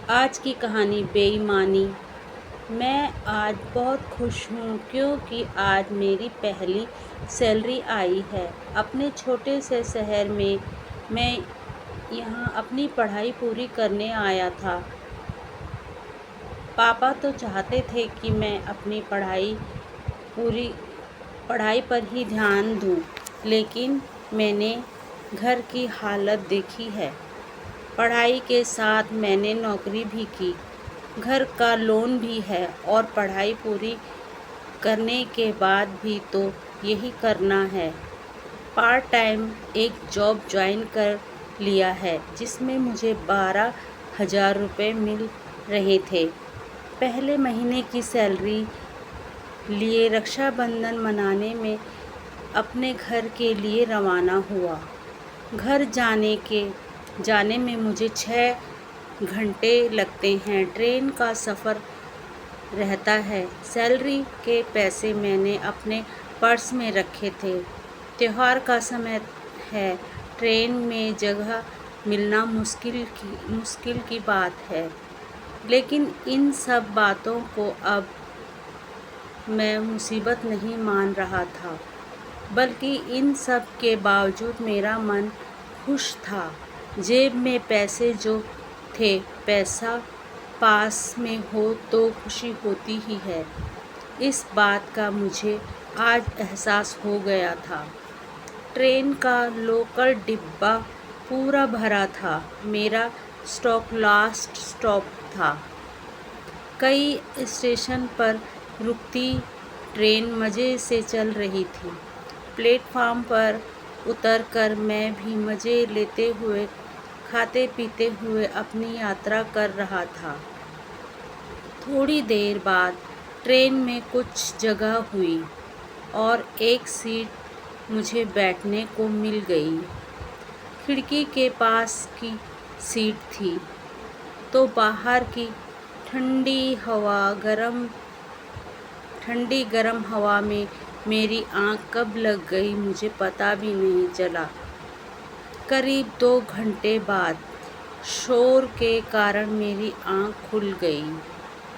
आज की कहानी बेईमानी। मैं आज बहुत खुश हूँ क्योंकि आज मेरी पहली सैलरी आई है। अपने छोटे से शहर में मैं यहाँ अपनी पढ़ाई पूरी करने आया था। पापा तो चाहते थे कि मैं अपनी पूरी पढ़ाई पर ही ध्यान दूँ, लेकिन मैंने घर की हालत देखी है। पढ़ाई के साथ मैंने नौकरी भी की, घर का लोन भी है और पढ़ाई पूरी करने के बाद भी तो यही करना है। पार्ट टाइम एक जॉब ज्वाइन कर लिया है जिसमें मुझे 12,000 रुपये मिल रहे थे। पहले महीने की सैलरी लिए रक्षाबंधन मनाने में अपने घर के लिए रवाना हुआ। घर जाने में मुझे 6 घंटे लगते हैं। ट्रेन का सफ़र रहता है। सैलरी के पैसे मैंने अपने पर्स में रखे थे। त्योहार का समय है, ट्रेन में जगह मिलना मुश्किल की बात है। लेकिन इन सब बातों को अब मैं मुसीबत नहीं मान रहा था, बल्कि इन सब के बावजूद मेरा मन खुश था। जेब में पैसे जो थे, पैसा पास में हो तो खुशी होती ही है। इस बात का मुझे आज एहसास हो गया था। ट्रेन का लोकल डिब्बा पूरा भरा था। मेरा स्टॉप लास्ट स्टॉप था। कई स्टेशन पर रुकती ट्रेन मज़े से चल रही थी। प्लेटफार्म पर उतरकर मैं भी मज़े लेते हुए, खाते पीते हुए अपनी यात्रा कर रहा था। थोड़ी देर बाद ट्रेन में कुछ जगह हुई और एक सीट मुझे बैठने को मिल गई। खिड़की के पास की सीट थी तो बाहर की ठंडी गरम हवा में मेरी आँख कब लग गई मुझे पता भी नहीं चला। करीब 2 घंटे बाद शोर के कारण मेरी आँख खुल गई।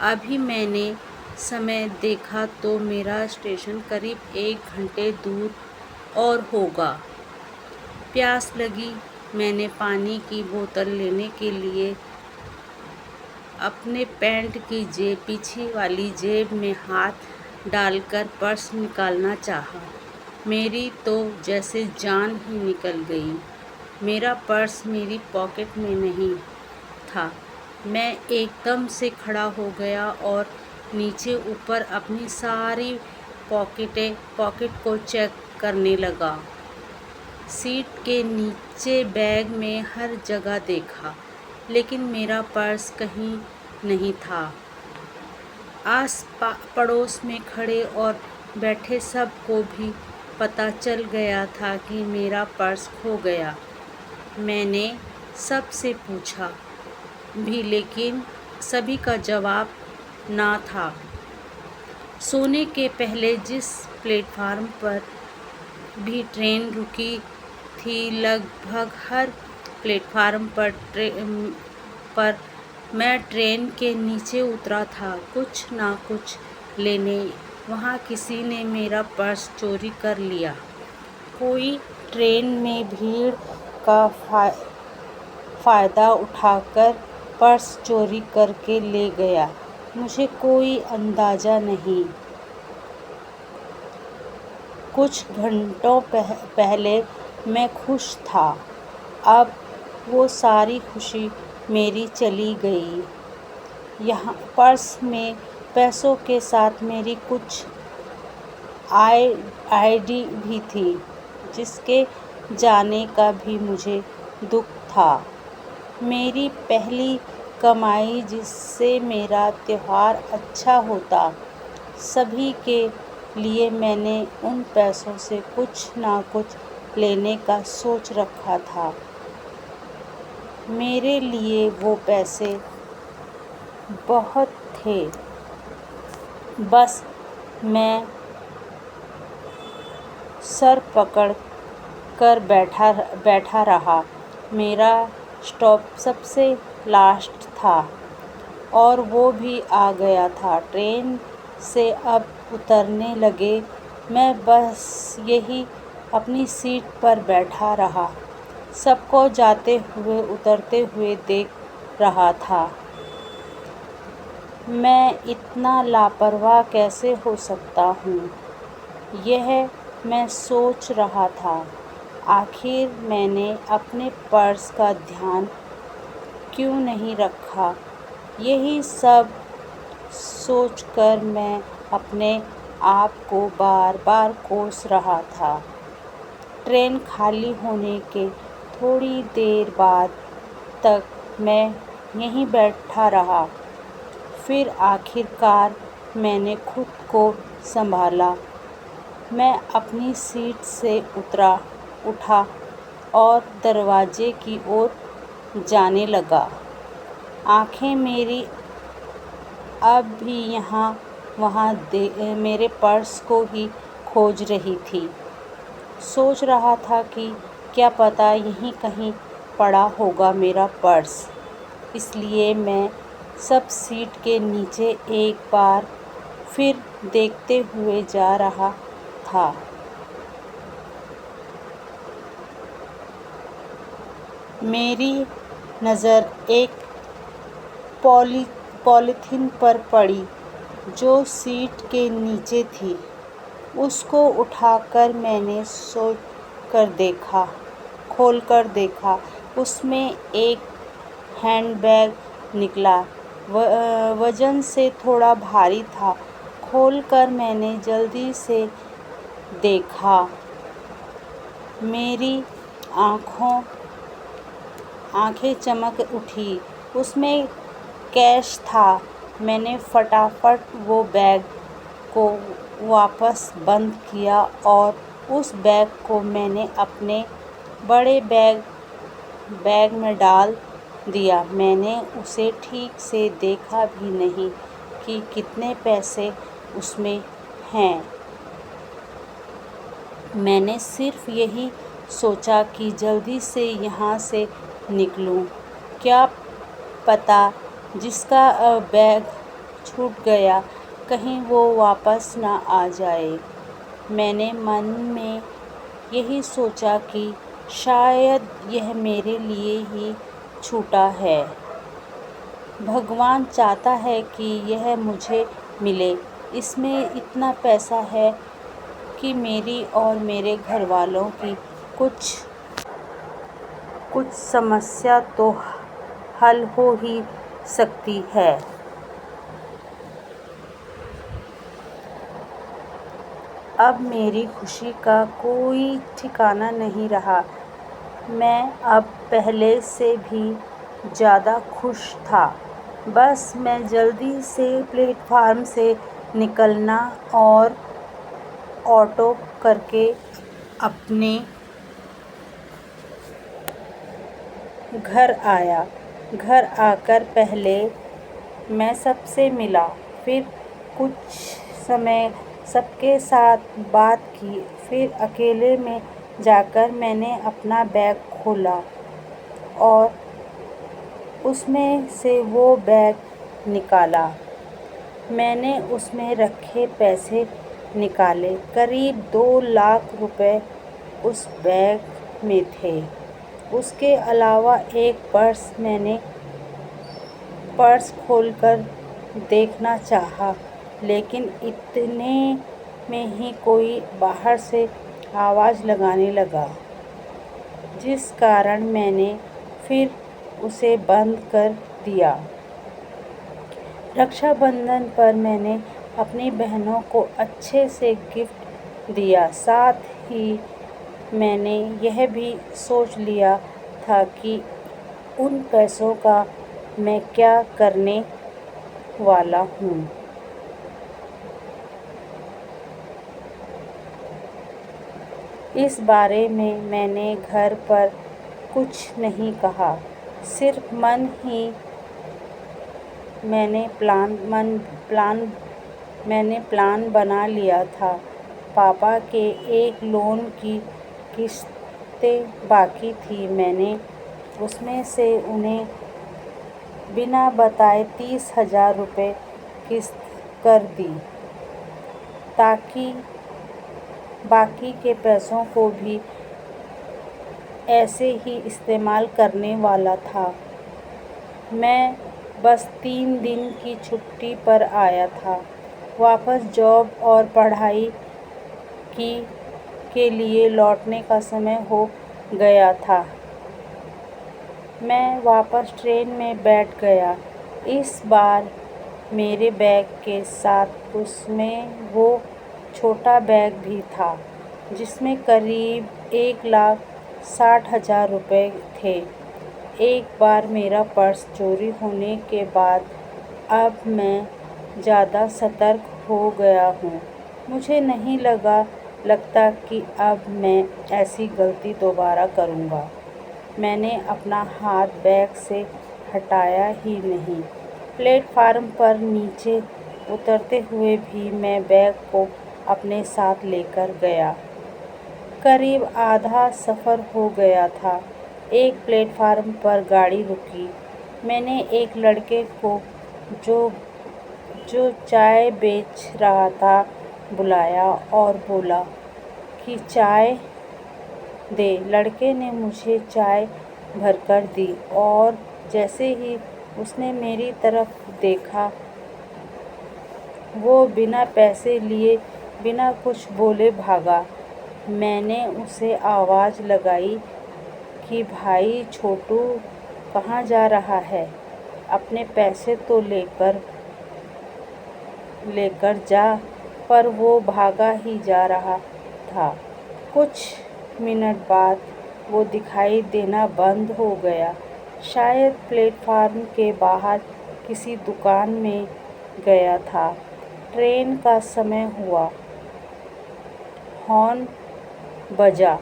अभी मैंने समय देखा तो मेरा स्टेशन करीब 1 घंटे दूर और होगा। प्यास लगी। मैंने पानी की बोतल लेने के लिए अपने पैंट की पीछे वाली जेब में हाथ डालकर पर्स निकालना चाहा। मेरी तो जैसे जान ही निकल गई। मेरा पर्स मेरी पॉकेट में नहीं था। मैं एकदम से खड़ा हो गया और नीचे ऊपर अपनी सारी पॉकेट को चेक करने लगा। सीट के नीचे, बैग में, हर जगह देखा, लेकिन मेरा पर्स कहीं नहीं था। पड़ोस में खड़े और बैठे सबको भी पता चल गया था कि मेरा पर्स खो गया। मैंने सबसे पूछा भी, लेकिन सभी का जवाब ना था। सोने के पहले जिस प्लेटफार्म पर भी ट्रेन रुकी थी, लगभग हर प्लेटफार्म पर मैं ट्रेन के नीचे उतरा था कुछ ना कुछ लेने। वहाँ किसी ने मेरा पर्स चोरी कर लिया। कोई ट्रेन में भीड़ का फ़ायदा उठाकर पर्स चोरी करके ले गया। मुझे कोई अंदाज़ा नहीं। कुछ घंटों पहले मैं खुश था, अब वो सारी खुशी मेरी चली गई। यहाँ पर्स में पैसों के साथ मेरी कुछ आईडी भी थी, जिसके जाने का भी मुझे दुख था। मेरी पहली कमाई जिससे मेरा त्योहार अच्छा होता। सभी के लिए मैंने उन पैसों से कुछ ना कुछ लेने का सोच रखा था। मेरे लिए वो पैसे बहुत थे। बस मैं सर पकड़ कर बैठा रहा। मेरा स्टॉप सबसे लास्ट था। और वो भी आ गया था। ट्रेन से अब उतरने लगे। मैं बस यही अपनी सीट पर बैठा रहा, सबको जाते हुए उतरते हुए देख रहा था। मैं इतना लापरवाह कैसे हो सकता हूँ, यह मैं सोच रहा था। आखिर मैंने अपने पर्स का ध्यान क्यों नहीं रखा, यही सब सोचकर मैं अपने आप को बार बार कोस रहा था। ट्रेन खाली होने के थोड़ी देर बाद तक मैं यहीं बैठा रहा। फिर आखिरकार मैंने खुद को संभाला। मैं अपनी सीट से उठा और दरवाजे की ओर जाने लगा। आंखें मेरी अब भी यहाँ वहाँ मेरे पर्स को ही खोज रही थी। सोच रहा था कि क्या पता यहीं कहीं पड़ा होगा मेरा पर्स। इसलिए मैं सब सीट के नीचे एक बार फिर देखते हुए जा रहा था। मेरी नज़र एक पॉलीथीन पर पड़ी जो सीट के नीचे थी। उसको उठाकर मैंने खोलकर देखा। उसमें एक हैंडबैग निकला। वज़न से थोड़ा भारी था। खोलकर मैंने जल्दी से देखा। मेरी आँखें चमक उठी। उसमें कैश था। मैंने फटाफट वो बैग को वापस बंद किया और उस बैग को मैंने अपने बड़े बैग में डाल दिया। मैंने उसे ठीक से देखा भी नहीं कि कितने पैसे उसमें हैं। मैंने सिर्फ यही सोचा कि जल्दी से यहाँ से निकलूँ। क्या पता जिसका बैग छूट गया कहीं वो वापस ना आ जाए। मैंने मन में यही सोचा कि शायद यह मेरे लिए ही छूटा है। भगवान चाहता है कि यह मुझे मिले। इसमें इतना पैसा है कि मेरी और मेरे घरवालों की कुछ समस्या तो हल हो ही सकती है। अब मेरी खुशी का कोई ठिकाना नहीं रहा। मैं अब पहले से भी ज़्यादा खुश था। बस मैं जल्दी से प्लेटफार्म से निकलना और ऑटो करके अपने घर आया। घर आकर पहले मैं सबसे मिला, फिर कुछ समय सबके साथ बात की। फिर अकेले में जाकर मैंने अपना बैग खोला और उसमें से वो बैग निकाला। मैंने उसमें रखे पैसे निकाले। करीब 2 लाख रुपए उस बैग में थे। उसके अलावा एक पर्स। मैंने पर्स खोलकर देखना चाहा, लेकिन इतने में ही कोई बाहर से आवाज़ लगाने लगा, जिस कारण मैंने फिर उसे बंद कर दिया। रक्षाबंधन पर मैंने अपनी बहनों को अच्छे से गिफ्ट दिया। साथ ही मैंने यह भी सोच लिया था कि उन पैसों का मैं क्या करने वाला हूँ। इस बारे में मैंने घर पर कुछ नहीं कहा। सिर्फ मैंने प्लान बना लिया था। पापा के एक लोन की किस्तें बाकी थी। मैंने उसमें से उन्हें बिना बताए 30,000 रुपये किस्त कर दी, ताकि बाकी के पैसों को भी ऐसे ही इस्तेमाल करने वाला था। मैं बस 3 दिन की छुट्टी पर आया था। वापस जॉब और पढ़ाई की के लिए लौटने का समय हो गया था। मैं वापस ट्रेन में बैठ गया। इस बार मेरे बैग के साथ उसमें वो छोटा बैग भी था, जिसमें करीब 1,60,000 रुपये थे। एक बार मेरा पर्स चोरी होने के बाद अब मैं ज़्यादा सतर्क हो गया हूँ। मुझे नहीं लगता कि अब मैं ऐसी गलती दोबारा करूँगा। मैंने अपना हाथ बैग से हटाया ही नहीं। प्लेटफार्म पर नीचे उतरते हुए भी मैं बैग को अपने साथ लेकर गया। करीब आधा सफ़र हो गया था। एक प्लेटफार्म पर गाड़ी रुकी। मैंने एक लड़के को जो चाय बेच रहा था बुलाया और बोला कि चाय दे। लड़के ने मुझे चाय भरकर दी और जैसे ही उसने मेरी तरफ देखा, वो बिना पैसे लिए, बिना कुछ बोले भागा। मैंने उसे आवाज़ लगाई कि भाई छोटू, कहाँ जा रहा है? अपने पैसे तो लेकर जा। पर वो भागा ही जा रहा था। कुछ मिनट बाद वो दिखाई देना बंद हो गया। शायद प्लेटफार्म के बाहर किसी दुकान में गया था। ट्रेन का समय हुआ। हॉर्न बजा।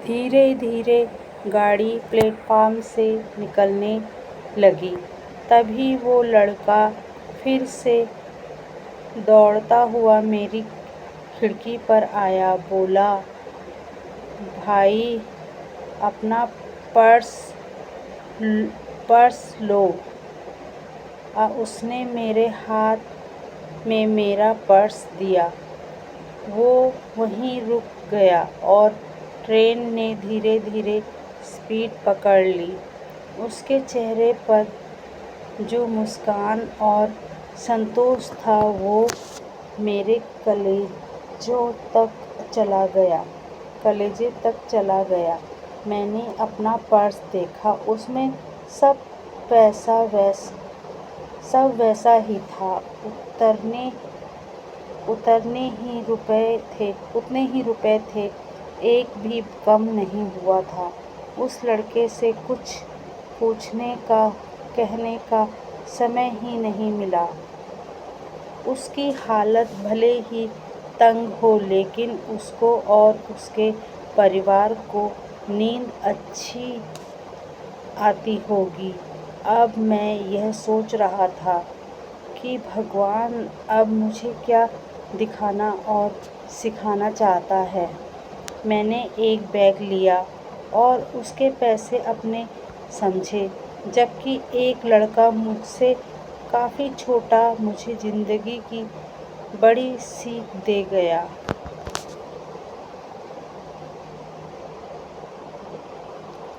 धीरे धीरे गाड़ी प्लेटफार्म से निकलने लगी। तभी वो लड़का फिर से दौड़ता हुआ मेरी खिड़की पर आया। बोला, भाई अपना पर्स लो। उसने मेरे हाथ में मेरा पर्स दिया। वो वहीं रुक गया और ट्रेन ने धीरे धीरे स्पीड पकड़ ली। उसके चेहरे पर जो मुस्कान और संतोष था, वो मेरे कलेजे तक चला गया। मैंने अपना पर्स देखा। उसमें सब वैसा ही था। उतने ही रुपए थे। एक भी कम नहीं हुआ था। उस लड़के से कुछ कहने का समय ही नहीं मिला। उसकी हालत भले ही तंग हो, लेकिन उसको और उसके परिवार को नींद अच्छी आती होगी। अब मैं यह सोच रहा था कि भगवान अब मुझे क्या दिखाना और सिखाना चाहता है। मैंने एक बैग लिया और उसके पैसे अपने समझे, जबकि एक लड़का मुझसे काफ़ी छोटा मुझे ज़िंदगी की बड़ी सीख दे गया।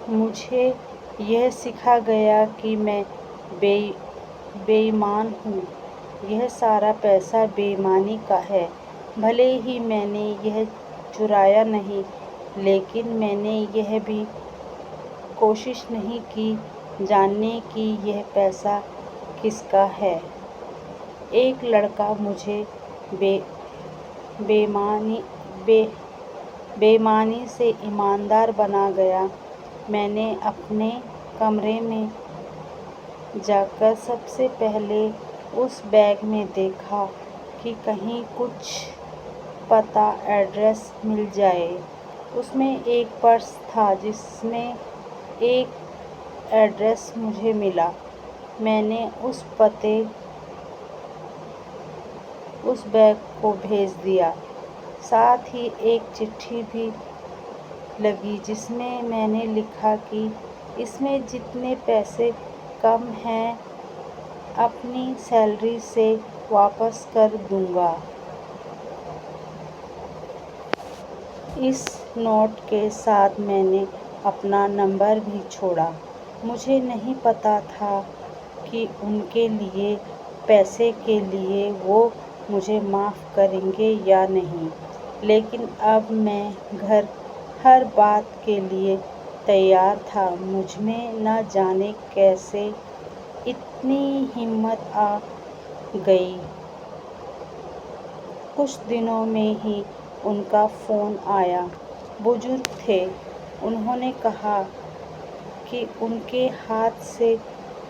मुझे यह सिखा गया कि मैं बेईमान हूँ। यह सारा पैसा बेईमानी का है। भले ही मैंने यह चुराया नहीं, लेकिन मैंने यह भी कोशिश नहीं की जानने की यह पैसा किसका है। एक लड़का मुझे बेईमानी से ईमानदार बना गया। मैंने अपने कमरे में जाकर सबसे पहले उस बैग में देखा कि कहीं कुछ पता एड्रेस मिल जाए। उसमें एक पर्स था जिसमें एक एड्रेस मुझे मिला। मैंने उस बैग को भेज दिया। साथ ही एक चिट्ठी भी लगी जिसमें मैंने लिखा कि इसमें जितने पैसे कम हैं अपनी सैलरी से वापस कर दूंगा। इस नोट के साथ मैंने अपना नंबर भी छोड़ा। मुझे नहीं पता था कि उनके लिए पैसे के लिए वो मुझे माफ़ करेंगे या नहीं, लेकिन अब मैं हर बात के लिए तैयार था। मुझमें न जाने कैसे इतनी हिम्मत आ गई। कुछ दिनों में ही उनका फ़ोन आया। बुजुर्ग थे। उन्होंने कहा कि उनके हाथ से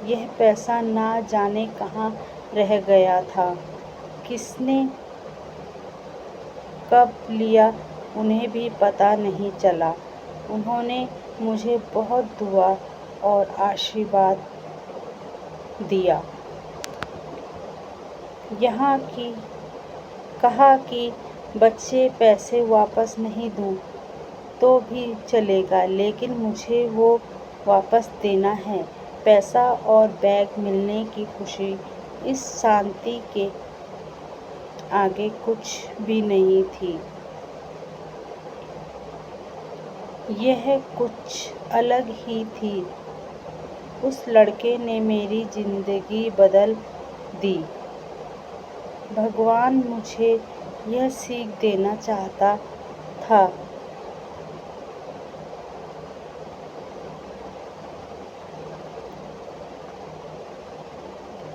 यह पैसा ना जाने कहाँ रह गया था। किसने कब लिया उन्हें भी पता नहीं चला। उन्होंने मुझे बहुत दुआ और आशीर्वाद दिया। कहा कि बच्चे पैसे वापस नहीं दूँ तो भी चलेगा, लेकिन मुझे वो वापस देना है। पैसा और बैग मिलने की खुशी, इस शांति के आगे कुछ भी नहीं थी। यह कुछ अलग ही थी। उस लड़के ने मेरी ज़िंदगी बदल दी। भगवान मुझे यह सीख देना चाहता था।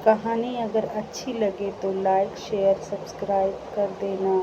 कहानी अगर अच्छी लगे तो लाइक, शेयर, सब्सक्राइब कर देना।